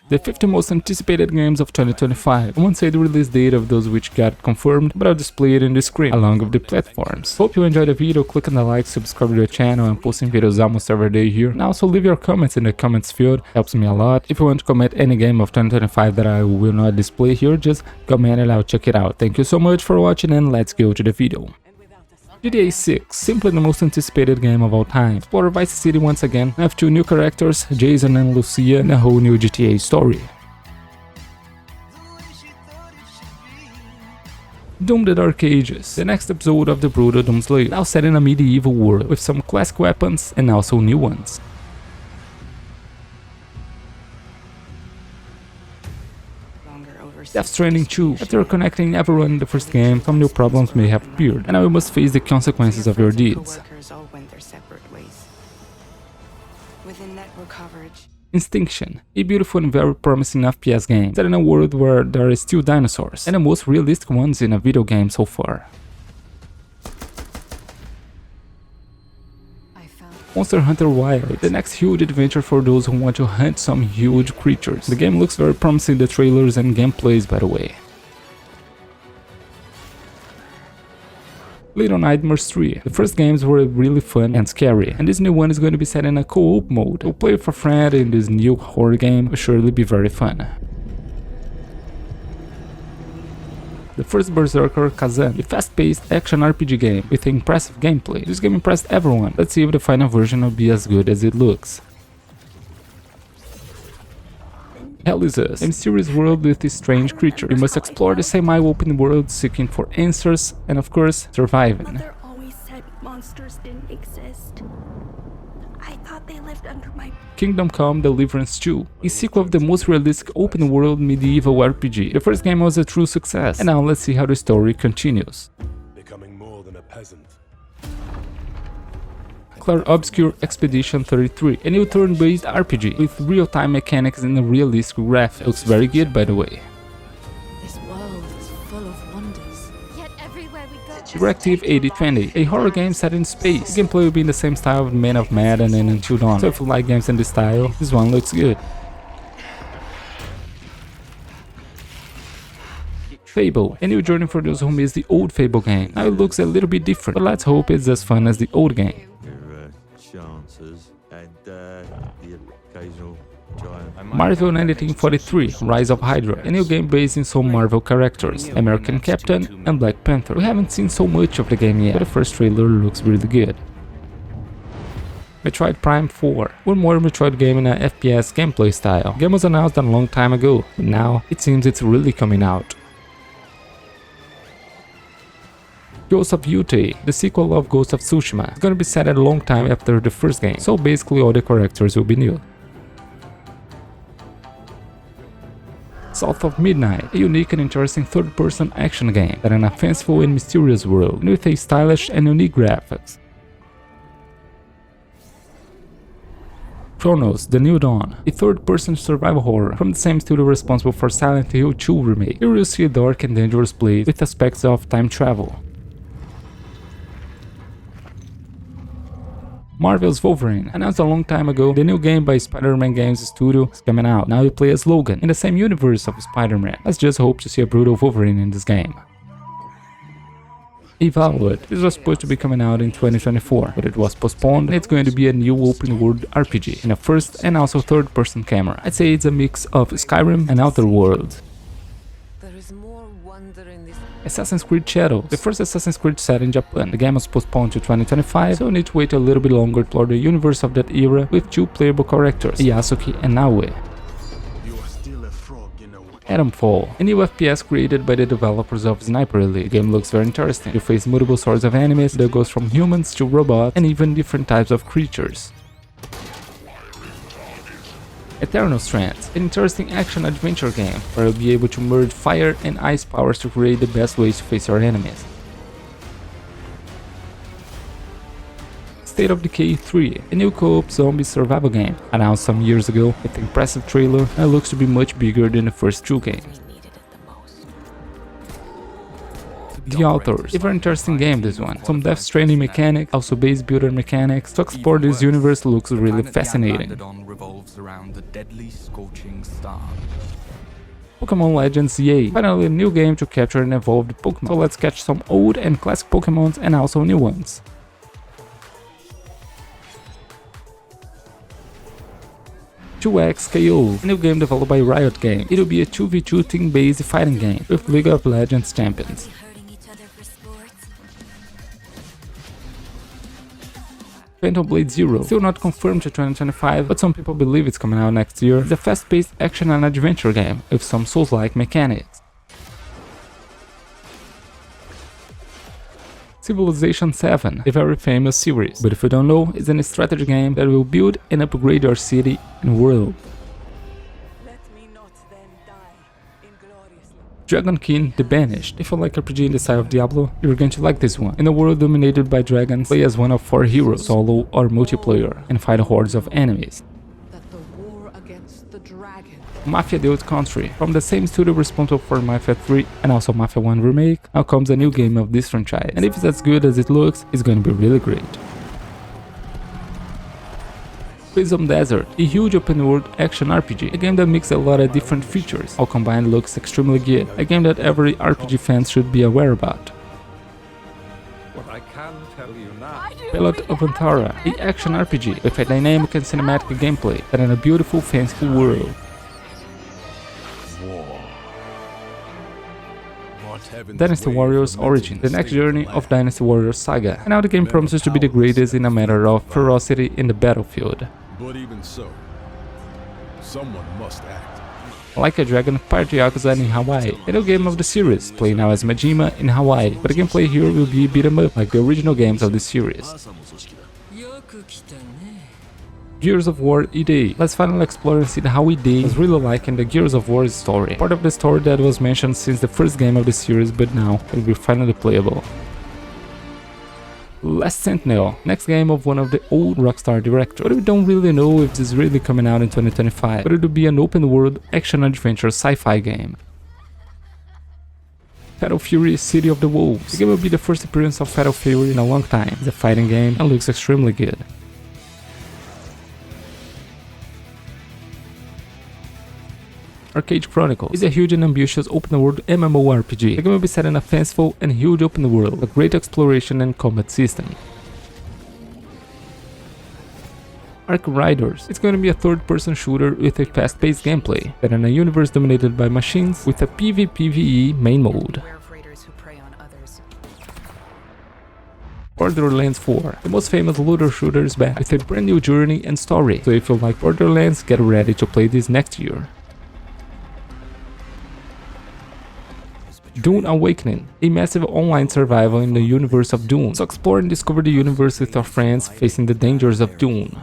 The 50 most anticipated games of 2025. I won't say the release date of those which got confirmed, but I'll display it in the screen, along with the platforms. Hope you enjoyed the video, click on the like, subscribe to the channel, I'm posting videos almost every day here. And also leave your comments in the comments field, helps me a lot. If you want to comment any game of 2025 that I will not display here, just comment and I'll check it out. Thank you so much for watching and let's go to the video. GTA 6, simply the most anticipated game of all time. Explore Vice City once again, have 2 new characters, Jason and Lucia, and a whole new GTA story. Doom the Dark Ages, the next episode of the brutal Doom Slayer, now set in a medieval world, with some classic weapons and also new ones. Death Stranding 2. After connecting everyone in the first game, some new problems may have appeared, and now you must face the consequences of your deeds. Instinction, a beautiful and very promising FPS game, set in a world where there are still dinosaurs, and the most realistic ones in a video game so far. Monster Hunter Wilds, the next huge adventure for those who want to hunt some huge creatures. The game looks very promising in the trailers and gameplays, by the way. Little Nightmares 3. The first games were really fun and scary, and this new one is going to be set in a co-op mode. You'll play with a friend in this new horror game, will surely be very fun. The first Berserker, Khazan, a fast-paced action RPG game with impressive gameplay. This game impressed everyone. Let's see if the final version will be as good as it looks. Hell is Us, a mysterious world with a strange creature. You must explore the semi-open world seeking for answers and, of course, surviving. Mother always said monsters didn't exist. I thought they lived under my... Kingdom Come Deliverance 2, a sequel of the most realistic open-world medieval RPG. The first game was a true success, and now let's see how the story continues. Becoming more than a peasant. Clair Obscur Expedition 33, a new turn-based RPG with real-time mechanics and a realistic graphics. Looks very good, by the way. This world is full of wonders. Yet everywhere we go... Directive 8020, a horror game set in space. The gameplay will be in the same style of Man of Medan and Until Dawn, so if you like games in this style, this one looks good. Fable, a new journey for those who miss the old Fable game. Now it looks a little bit different, but let's hope it's as fun as the old game. Marvel 1943, Rise of Hydra, a new game based in some Marvel characters, American Captain and Black Panther. We haven't seen so much of the game yet, but the first trailer looks really good. Metroid Prime 4, one more Metroid game in a FPS gameplay style. The game was announced a long time ago, but now it seems it's really coming out. Ghost of Yōtei, the sequel of Ghost of Tsushima, is gonna be set a long time after the first game, so basically all the characters will be new. South of Midnight, a unique and interesting third-person action game set in a fanciful and mysterious world, and with a stylish and unique graphics. Cronos, The New Dawn, a third-person survival horror from the same studio responsible for Silent Hill 2 remake. Here you'll see a dark and dangerous place with aspects of time travel. Marvel's Wolverine, announced a long time ago, the new game by Spider-Man Games Studio is coming out. Now you play as Logan, in the same universe of Spider-Man. Let's just hope to see a brutal Wolverine in this game. Avowed, this was supposed to be coming out in 2024, but it was postponed, and it's going to be a new open-world RPG, in a first and also third-person camera. I'd say it's a mix of Skyrim and Outer Worlds. There is more wonder in this... Assassin's Creed Shadows, the first Assassin's Creed set in Japan. The game was postponed to 2025, so you need to wait a little bit longer to explore the universe of that era with 2 playable characters, Yasuke and Naue. Atomfall, a new FPS created by the developers of Sniper Elite. The game looks very interesting. You face multiple sorts of enemies that goes from humans to robots and even different types of creatures. Eternal Strands, an interesting action-adventure game where you'll be able to merge fire and ice powers to create the best ways to face your enemies. State of Decay 3, a new co-op zombie survival game, announced some years ago with an impressive trailer and looks to be much bigger than the first 2 games. The authors. A very interesting game, this one. Some Death Stranding mechanics, also base builder mechanics. To explore this universe looks really fascinating. Pokémon Legends, yay! Finally a new game to capture and evolve the Pokémon. So let's catch some old and classic Pokémons and also new ones. XKO, a new game developed by Riot Games. It will be a 2v2 team-based fighting game with League of Legends champions. Phantom Blade Zero, still not confirmed to 2025, but some people believe it's coming out next year. It's a fast-paced action and adventure game with some Souls-like mechanics. Civilization 7, a very famous series, but if you don't know, it's a strategy game that will build and upgrade your city and world. Dragonkin, The Banished. If you like RPG in the style of Diablo, you're going to like this one. In a world dominated by dragons, play as one of 4 heroes, solo or multiplayer, and fight hordes of enemies. Mafia the Old Country. From the same studio responsible for Mafia 3 and also Mafia 1 remake, now comes a new game of this franchise. And if it's as good as it looks, it's going to be really great. Crimsom Desert, a huge open world action RPG, a game that mixes a lot of different features, all combined looks extremely good, a game that every RPG fan should be aware about. Ballad of Antara, an action RPG with a dynamic and cinematic gameplay set in a beautiful, fanciful world. Dynasty Warriors Origins, the next journey of Dynasty Warriors saga, and now the game promises to be the greatest in a matter of ferocity in the battlefield. But even so, someone must act. Like a Dragon, Pirate Yakuza in Hawaii, a new game of the series, play now as Majima in Hawaii, but the gameplay here will be beat 'em up like the original games of the series. Gears of War Yōtei. Let's finally explore and see how Yōtei was really like in the Gears of War story. Part of the story that was mentioned since the first game of the series, but now it will be finally playable. Last Sentinel, next game of one of the old Rockstar directors. But we don't really know if this is really coming out in 2025, but it will be an open world action-adventure sci-fi game. Fatal Fury City of the Wolves. The game will be the first appearance of Fatal Fury in a long time. It's a fighting game and looks extremely good. ArcheAge Chronicles is a huge and ambitious open-world MMORPG. The game will be set in a fanciful and huge open world with great exploration and combat system. Arc Riders. It's going to be a third-person shooter with a fast-paced gameplay, set in a universe dominated by machines with a PvPvE main mode. Borderlands 4, the most famous looter shooter, is back with a brand new journey and story, so if you like Borderlands, get ready to play this next year. Dune Awakening, a massive online survival in the universe of Dune. So explore and discover the universe with your friends facing the dangers of Dune.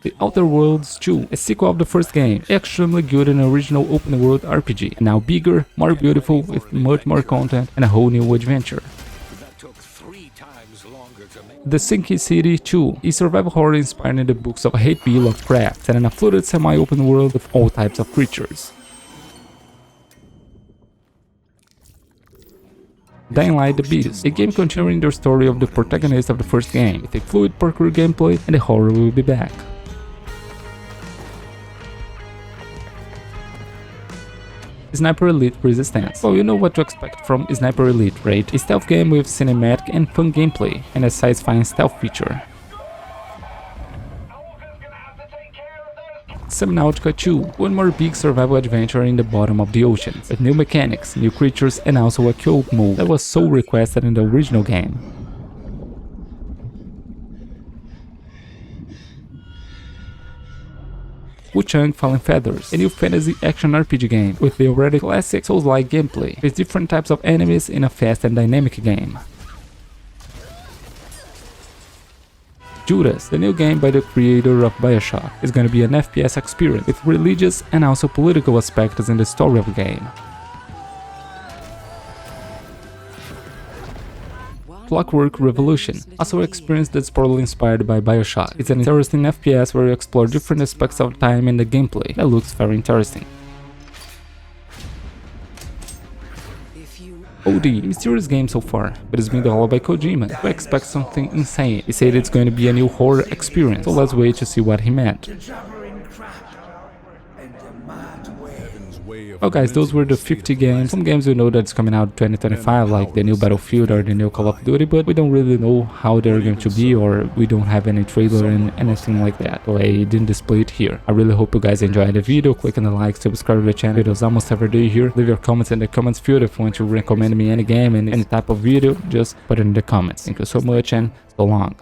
The Outer Worlds 2, a sequel of the first game, extremely good and original open world RPG, now bigger, more beautiful, with much more content and a whole new adventure. The Sinking City 2, a survival horror inspired in the books of H.P. Lovecraft, set in a flooded semi-open world with all types of creatures. Dying Light the Beast, a game continuing the story of the protagonist of the first game, with a fluid parkour gameplay, and the horror will be back. Sniper Elite Resistance. Well, you know what to expect from Sniper Elite, right? A stealth game with cinematic and fun gameplay, and a satisfying stealth feature. Subnautica 2, one more big survival adventure in the bottom of the ocean, with new mechanics, new creatures, and also a co-op mode that was so requested in the original game. Wuchang Fallen Feathers, a new fantasy action RPG game with the already classic Souls-like gameplay, with different types of enemies in a fast and dynamic game. Judas, the new game by the creator of Bioshock, is going to be an FPS experience with religious and also political aspects in the story of the game. Clockwork Revolution, also an experience that's probably inspired by Bioshock. It's an interesting FPS where you explore different aspects of time and the gameplay that looks very interesting. OD, mysterious game so far, but it's been developed by Kojima. We expect something insane. He said it's going to be a new horror experience, so let's wait to see what he meant. Well guys, those were the 50 games. Some games we know that it's coming out 2025, like the new Battlefield or the new Call of Duty, but we don't really know how they're going to be, or we don't have any trailer and anything like that, so I didn't display it here. I really hope you guys enjoyed the video. Click on the like, subscribe to the channel, videos almost every day here. Leave your comments in the comments field if you want to recommend me any game and any type of video, just put it in the comments. Thank you so much and so long.